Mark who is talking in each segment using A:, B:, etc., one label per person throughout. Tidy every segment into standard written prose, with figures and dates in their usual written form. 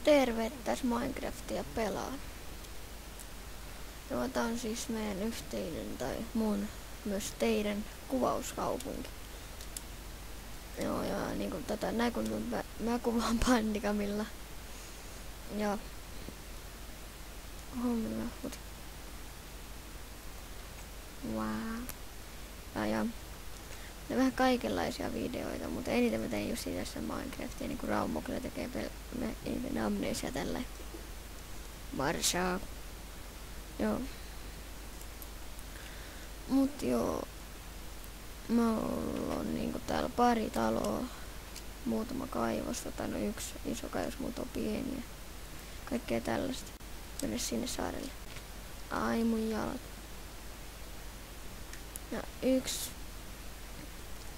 A: Terve, tässä Minecraftia pelaan. Tää on siis meidän yhteinen tai mun myös teidän kuvauskaupunki. Joo, ja niinku näin kun mä kuvaan Bandicamilla. Ja hommilla. Wow. Ja vähän kaikenlaisia videoita, mutta eniten mä tein just tässä Minecraftia, niin kuin Raumo kyllä tekee Amnesia tällä. Varsaa. Joo. Mut joo. Mulla on niinku täällä pari taloa. Muutama kaivos, no yksi iso kaivos, muut on pieniä. Kaikkea tällaista. Mennä sinne saarelle. Ai mun jalat. Ja yksi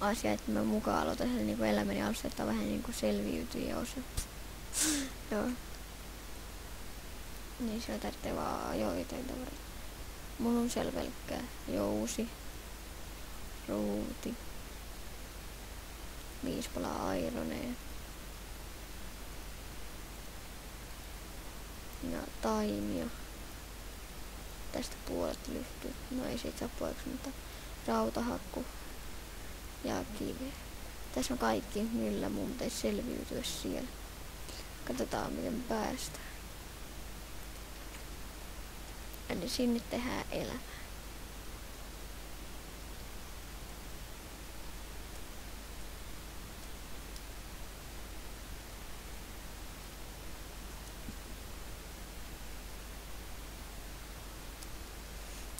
A: asia, että mä mukaan aloitan sen niinku elämäni alussa, että on vähän niinku selviytyjä osa. Joo. Niin siellä tarvitsee vaan joitain tavaroita. Mulla on siellä pelkkää jousi, ruuti, 5 palaa aironea ja taimia. Tästä puolet lyhtyy. No ei siitä saa puoleksi, mutta rautahakku ja kiveä. Tässä on kaikki, millä mun pitäisi selviytyä siellä. Katsotaan miten päästään. Eli sinne tehdään elämää.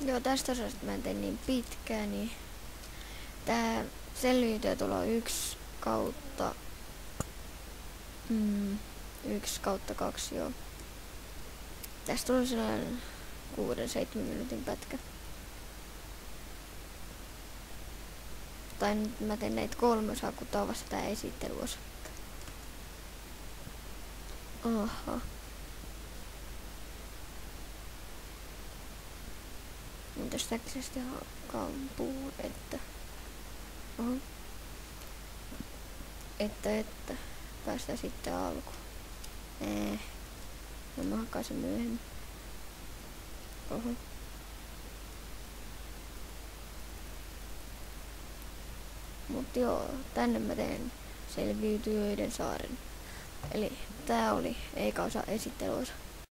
A: Joo, tästä osasta mä en tee niin pitkään, niin tää selviytyy tulla 1/2, joo. Tästä tulee sellainen 6-7 minuutin pätkä. Tai nyt mä teen näitä 3 osaa, kun tää on vasta tää esittelyosa. Aha. Mitäs täksesti kampuu, että... Oho. Että. Päästään sitten alkuun. No mä hakkaan sen myöhemmin. Oho. Mut joo, tänne mä teen selviytyjöiden saaren. Eli tää oli eka osa esittelyosa.